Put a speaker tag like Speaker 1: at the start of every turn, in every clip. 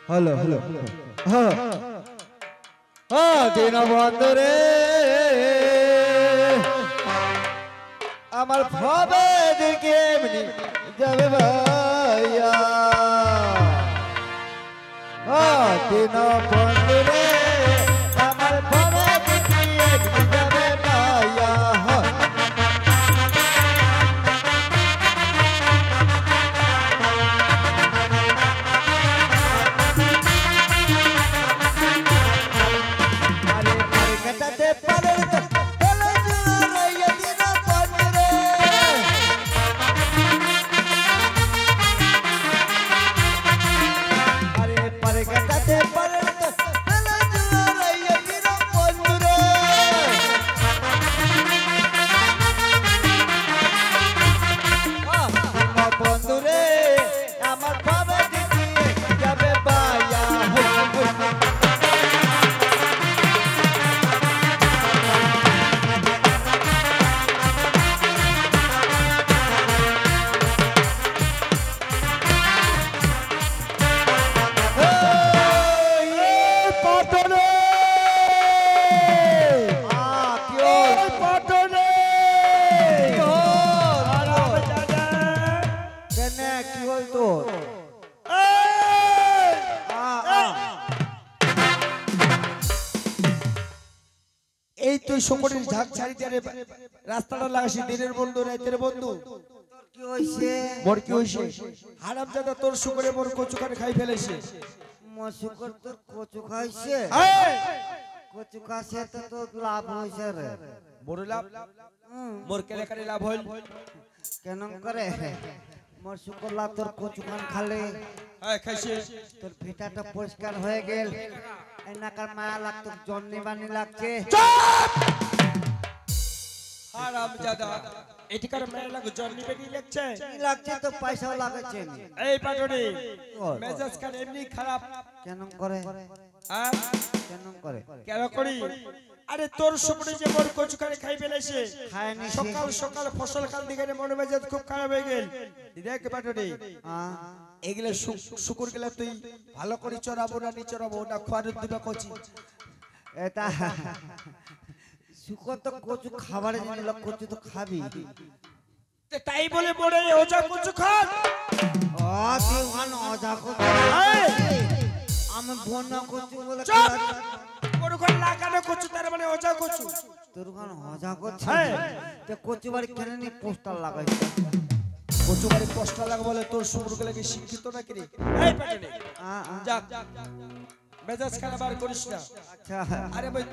Speaker 1: Hello hello हाँ हाँ दीना बंधु रे আমার ভাবে দিকে এমনি যাবে ভাইয়া हाँ दीना बंधु रे আমার ভাবে দিকে এমনি যাবে ভাইয়া শঙ্করের ঝাঁক ছাড়ি দিয়ে রাস্তাটা লাগাইছি দিনের বন্ধু রাতের বন্ধু কি হইছে মোর কি হইছে হারামজাদা তোর শুকরে মোর কচুখানে খাই ফেলেছে মোর শুকর তোর কচু খাইছে কচু খাইছে তো তোর লাভ হইছে রে বড় লাভ মোর কেলে করে লাভ হইল কেন করে মোর শুকর লাভ তোর কচুখান খালে হ্যাঁ খাইছে তোর ভিটাটা পরিষ্কার হয়ে গেল এনাকার মায়া লাগতো জন্নি বানি লাগছে চুপ হারামজাদা এটিকার মায়া লাগো জন্নি বানি লাগছে কি লাগছে তো পয়সাও লাগাচ্ছে এই পাটনি মেজাজ কার এমনি খারাপ কেন করে আর কেন করে কেন করি আরে তোর সুপড়ে যে মোর কচুখানে খাই ফেলেছে সকাল সকাল ফসল কাল দিকে মনে মেজাজ খুব খারাপ হয়ে গেল দেখ পাটনি এগুলা শুকুর গেলা তুই ভালো করে চড়াবো না নি চড়াবো না খোয়ার দিবা কচি এটা শুকর তো কচু খাবারে জিনিস কচু তো খাবি তাই বলে বড় ওজা কচু খান ও তুই ওখানে ওজা কচু আমি বন্যা কচু বলে বড় করে লাগানো কচু তার মানে ওজা কচু তোর ওখানে ওজা কচু তে কচু বাড়ি কেন নি পোস্টার লাগাইছ কচু বাড়ি পোস্টার লাগা বলে তোর শুকুর গেলে কি শিক্ষিত নাকি রে এই পাটনি যা মেজাজ খারাপ আর করিস না আচ্ছা আরে ভাই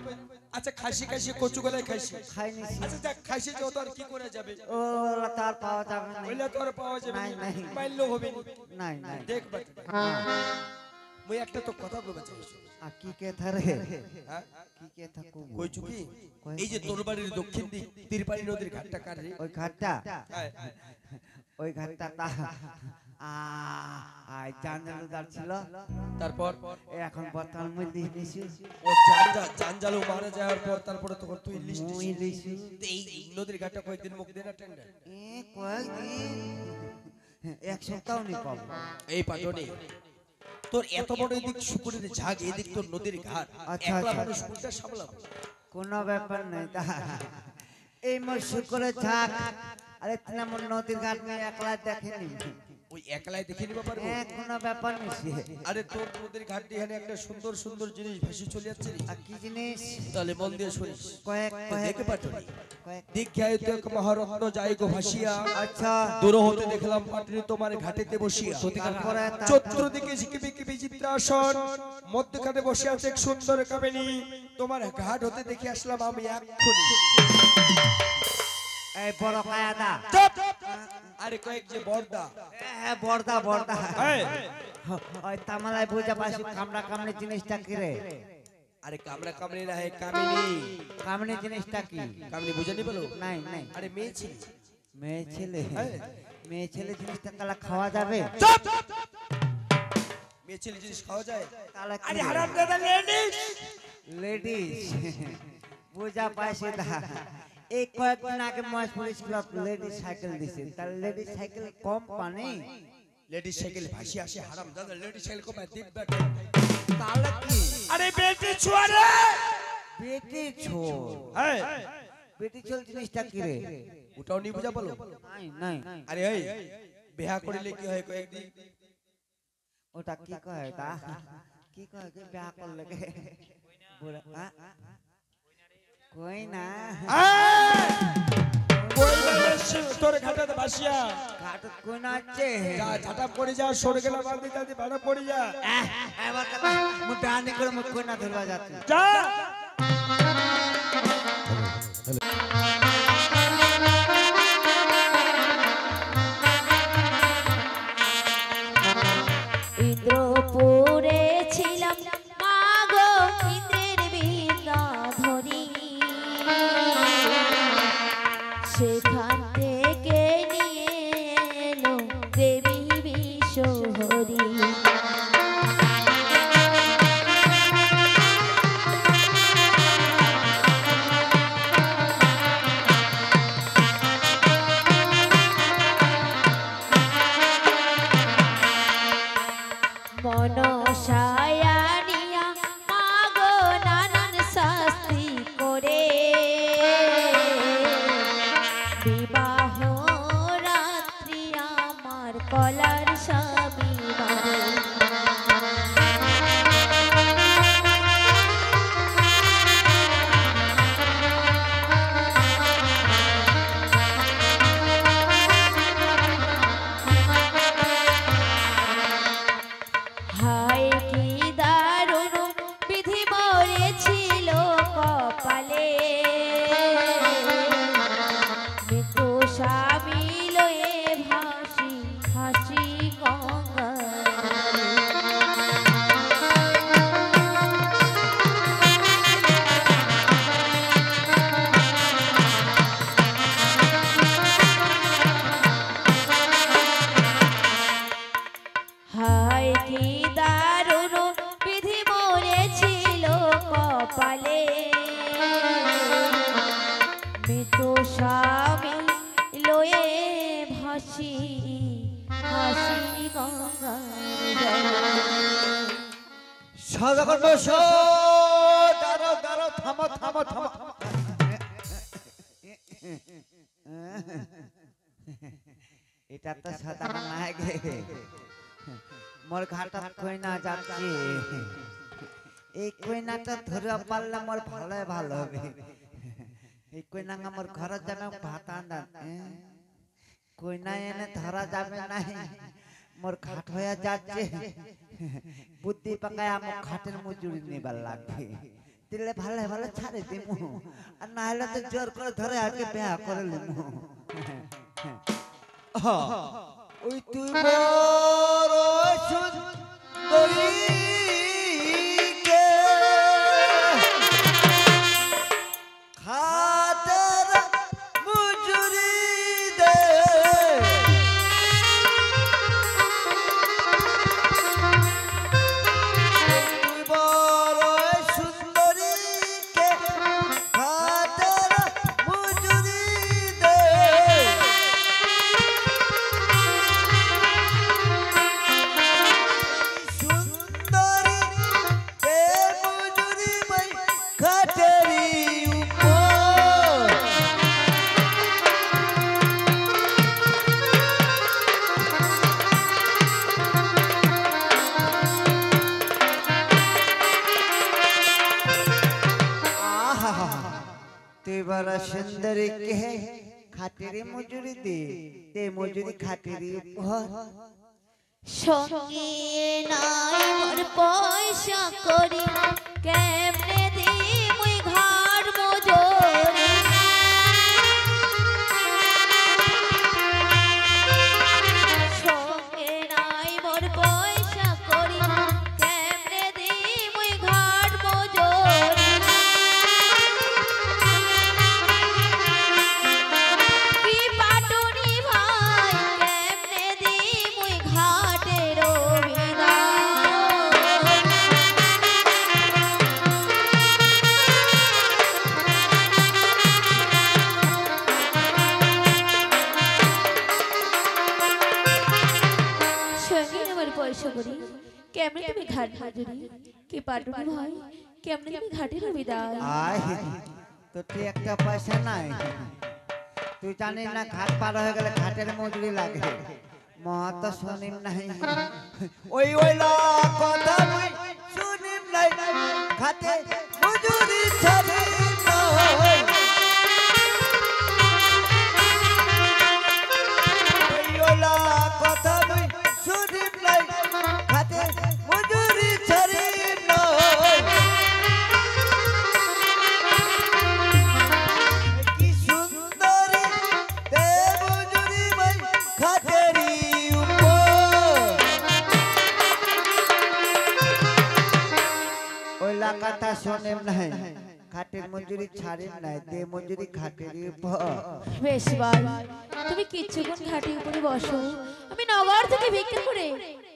Speaker 1: আচ্ছা খাসি খাসি কচু গলে খাইছি খাইনি আচ্ছা যা খাইছি যে তো আর কি করে যাবে ও তার পাওয়া যাবে না ওইলা তো আর পাওয়া যাবে না পাইলো হবে না না দেখ বাট মই একটা তো কথা বলতে চাইছি আ কি কথা রে হ্যাঁ কি কথা কইছু কি এই যে তোর বাড়ির দক্ষিণ দিক তিরপাড়ি নদীর ঘাটটা কার রে ওই ঘাটটা ওই ঘাটটা তা আই জানজালুদার ছিল তারপর এখন বর্তমান মই দিয়েছি ও জানজালু মারা যাওয়ার পর তারপরে তখন তুই লিস্ট এই নদীর ঘাটটা কয়দিন মুখ দেনা টেন্ডার কয়েকদিন এক সপ্তাহ নি পাবো এই পাটনি তোর এত বড় এদিক শুকুরের ঝাগ এদিক তোর নদীর ঘাট একলা মানুষ কোনটা সামলাবো কোনো ব্যাপার নাই তা এই মোর শুকুরের ঝাগ আরে তুই আমার নদীর ঘাট নিয়ে একলা দেখেনি
Speaker 2: ওই একলাই দেখে নিবা পারবো
Speaker 1: কোনো ব্যাপার নেই।
Speaker 2: আরে তোদের ঘাট দিয়ে এখানে একটা সুন্দর সুন্দর জিনিস ভাসি চলে যাচ্ছে রে।
Speaker 1: আর কি জিনিস?
Speaker 2: তাহলে মন দিয়ে শুনিস।
Speaker 1: কয়েক
Speaker 2: দেখে পাটনি দীক্ষায় তো এক মহারত্ন যাই গো ভাসিয়া।
Speaker 1: আচ্ছা
Speaker 2: দূর হতে দেখলাম পাটনি তোমার ঘাটেতে বসিয়া। চতুর্দিকে ঝিকিমি কি বিচিত্রাসন, মধ্যখানে বসে আছে এক সুন্দর কামিনী। তোমার ঘাট হতে দেখে আসলাম আমি এক্ষুনি।
Speaker 1: এই বড় কায়াদা।
Speaker 2: আরে কয়েক যে বর্দা।
Speaker 1: হ্যাঁ বর্দা বর্দা।
Speaker 2: এই
Speaker 1: ওই তামালায় বুঝা পাশে কামড়া কামড়ি জিনিসটা কি রে?
Speaker 2: আরে কামড়া কামড়ি না হে কামিনী।
Speaker 1: কামড়ি জিনিসটা কি?
Speaker 2: কামিনী বুঝানি বলো?
Speaker 1: নাই নাই।
Speaker 2: আরে মেয়ে ছেলে।
Speaker 1: মেয়ে ছেলে? মেয়ে ছেলে জিনিসটা তাহলে খাওয়া যাবে?
Speaker 2: মেয়ে ছেলে জিনিস খাওয়া যায়?
Speaker 1: তাহলে
Speaker 2: আরে হারামজাদা লেডিস।
Speaker 1: লেডিস বুঝা পাইছে দা। এই কয়েকদিন আগে মহেশপুর স্কুলত লেডিস সাইকেল দিছে। তাহলে লেডিস সাইকেল কম পানি?
Speaker 2: লেডিস সাইকেল ভাসি আসে হারামজাদা লেডিস সাইকেল কমায় দিব্যা।
Speaker 1: তাহলে কি?
Speaker 2: আরে বেটি ছোয়া রে।
Speaker 1: বেটি ছোল।
Speaker 2: এই
Speaker 1: বেটি ছোল জিনিসটা কি রে?
Speaker 2: ওটাও নি বুঝা বলো?
Speaker 1: নাই নাই।
Speaker 2: আরে এই বিয়া করিলে কি হয় কয়েকদিন?
Speaker 1: ওটা কি কয় তা? কি কয় কি বিয়া করলে কে? বুড়া কই না।
Speaker 2: কই না তোর ঘাটাতে ভাসিয়া।
Speaker 1: ঘাট কই না আছে?
Speaker 2: যা ঝাটা পড়ে যা সরে গেলা বাঁধি যাতে ভাড়া পড়ে যা।
Speaker 1: এবার কথা মু ডানি করে মু কই না ধরবা যাচ্ছে।
Speaker 2: যা
Speaker 3: ইন্দ্রপুরে ছিলাম মাগো ইন্দ্রের বিদ্যাধরী, সেখান থেকে নিয়ে এলো দেবী বিশ্বহরী। মনসায়ানিয়া মাগো নানান শাস্তি করে, বিবাহ রাত্রি আমার কলার স্বামী বাড়ি। হায় কি দারুণ বিধি মরেছিল কপালে, মৃত্যু স্বামী লয়ে ভাসি হাসি গঙ্গা। হায় কি দারুণ বিধি মরেছিল কপালে, মৃত্যু স্বামী লয়ে ভাসি হাসি গঙ্গা।
Speaker 1: সদাগর বসো। দাঁড়ো দাঁড়ো থামো থামো থামো। এটা তো সদাগর নাই গে। মোর ঘাটত কই না যাচ্ছে। এই কইনাটা ধরে পারলে মোর ভালো ভালো হবে। এই কইনা আমার ঘরে যাবে ভাত আন্দা। কইনা এনে ধরা যাবে নাই। মোর ঘাট হয়ে যাচ্ছে। বুদ্ধি পাকায় আমার ঘাটের মজুরি নিবার লাগবে। দিলে ভালো ভালো ছাড়ে দিমু। আর না হলে তো জোর করে ধরে আগে বিয়া করে লিমু। ওই তুই বড় সুন্দরী কে খাতের মজুরি দে। তুই বড় সুন্দরী কে খাতের মজুরি দে। সুন্দর सुंदरी के खातिर मजूरी दे ते मजूरी खातिर उपहार
Speaker 3: সঙ্গে নাই মোর পয়সা করি কেমনে দি মুই ঘর মজুরি সঙ্গে নাই মোর পয়সা করি কেমনে দি মুই ঘর মজুরি কি পাটুনি ভাই কেমনে দি মুই ঘাটের পয়সা করি কেমনে তুমি ঘাট মজুরি কি পাটুনি ভাই কেমনে তুমি ঘাটের বিদায়
Speaker 1: আয় তো তুই একটা পয়সা নাই তুই জানিস না ঘাট পার হয়ে গেলে ঘাটের মজুরি লাগে মত শুনিম নাই ওই ওইলা কথা মুই শুনিম নাই ঘাটে মজুরি ছাড়ি না ওই ওইলা কথা মুই শুনিম নাই ঘাটে মজুরি ছাড়ি না কি সুন্দরী দেব মজুরি ভাই ঘাটেরি ওইলা কথা শুনিম নাই ঘাটের মজুরি ছাড়িম নাই দে মজুরি ঘাটেরি
Speaker 3: বেশ ভাই তুমি কিছুক্ষণ ঘাটের উপরে বসো আমি নগর থেকে ভিক্ষা করে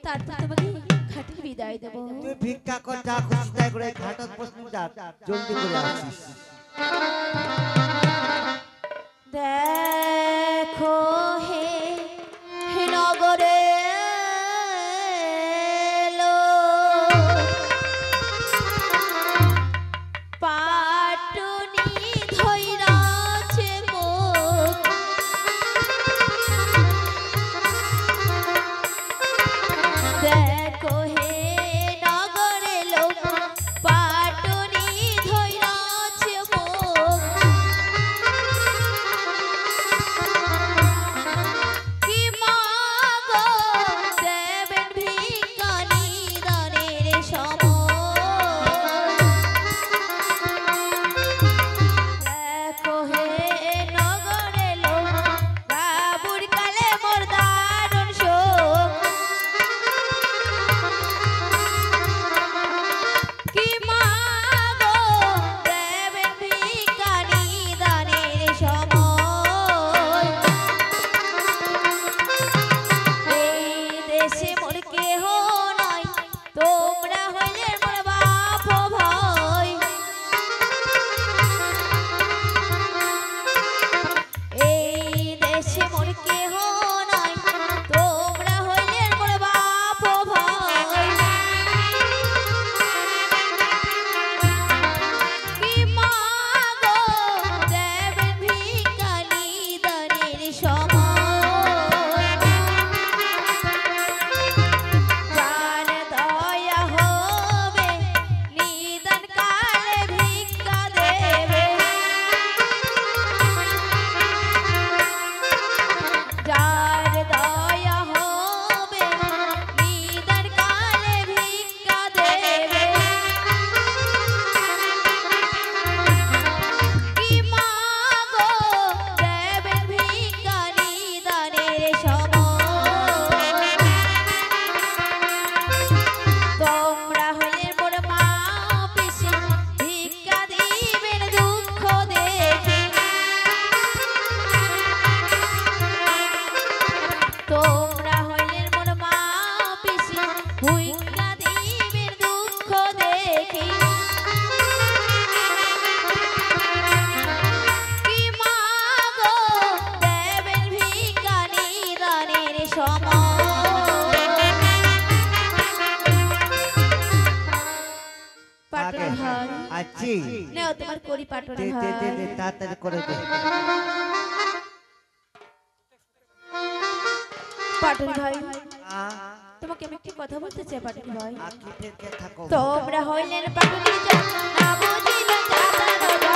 Speaker 3: তারপর তোমাকে ঘাটের বিদায় দেব
Speaker 1: তুই ভিক্ষা কর যা খুশি তাই করে ঘাটত বসনি যা জলদি করে আসিস
Speaker 3: দেখো হে নগরে পাটুনি ধইরাছে মুখ দেখো হে নগরে লোক পাটুনি ধইরাছে মুখ কি মাগো দেবেন ভিক্ষা নিদানের সময় দেখো হে নগরে লোক বাবুর কালে মোর দারুণ শোক কি মাগো দেবেন ভিক্ষা নিদানের সময় এই দেশে মোর কেহ নাই তোমরা হইলে মোর বাপ ভাই এই দেশে মোর কেহ নাই তোমরা হইলে মোর বাপ ভাই কি মাগো দেবেন ভিক্ষা নিদানের সময় যার দয়া হবে নিদান কালে ভিক্ষা দেবে যার দয়া হবে নিদান কালে ভিক্ষা দেবে কি মাগো দেবেন ভিক্ষা নিদানের সময় তোমরা হলে মোর মা পিসি ভিক্ষা দিবেন দুঃখ দেখে তোমরা হইলে মোর মা পিসি ভিক্ষা দিবেন দুঃখ দেখে কি মাগো দেবেন ভিক্ষা নিদানের সময় পাটুনি ভাই
Speaker 1: আছি
Speaker 3: নাও তোমার করি পাটুনি
Speaker 1: দে
Speaker 3: ভাই
Speaker 1: দে দে দে তাড়াতাড়ি করে দে
Speaker 3: পাটুনি ভাই
Speaker 1: আ
Speaker 3: তোমাকে আমি একটি কথা বলতে চাই পাটুনি ভাই
Speaker 1: আকি থেকে থাকো
Speaker 3: তোমরা হইলেন পাটুনি না বুঝিলে চাচা দাদা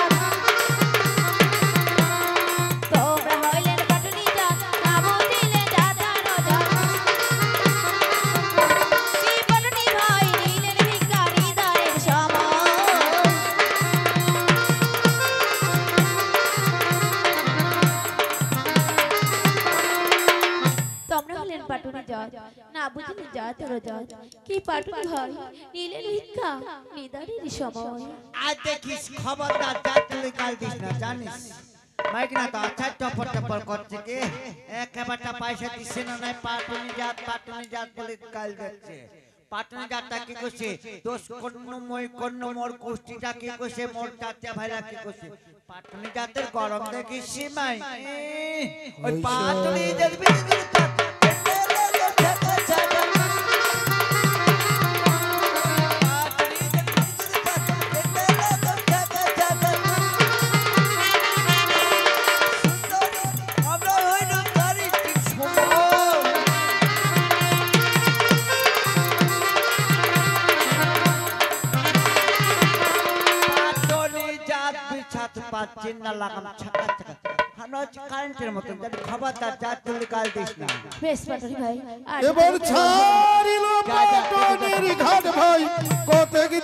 Speaker 3: পাটুনি জাত, না বুঝলি জাত আর জাত। কি পাটুনি ভাই, নীলের ভিক্ষা নিদানের সময়।
Speaker 1: আর দেখিস খবরদার জাত তুই কাল দিস না, জানিস মাইক না তো আচ্ছা টপর টপর করছে কি একেবারটা পয়সা দিচ্ছে না, নাই পাটুনি জাত বলে কাল দিচ্ছে। পাটুনি জাতটা কি করছে, দোষ কর্ণময় কুষ্টিটা কি করছে, মোর চাচা ভাইরা কি করছে, পাটুনি জাতের গরম দেখিস সীমাই। ওই পাটুনি দেখবি পাচ্ছেন না, লাগাম ছাকা ছাকা আমরা হচ্ছে কারেন্টের মতন, যাতে খবরদার জাত তুই কাল দিস না।
Speaker 3: বেশ পাটুনি ভাই, আর
Speaker 4: এবার ছাড়িল পাটনের ঘাট ভাই, কত কি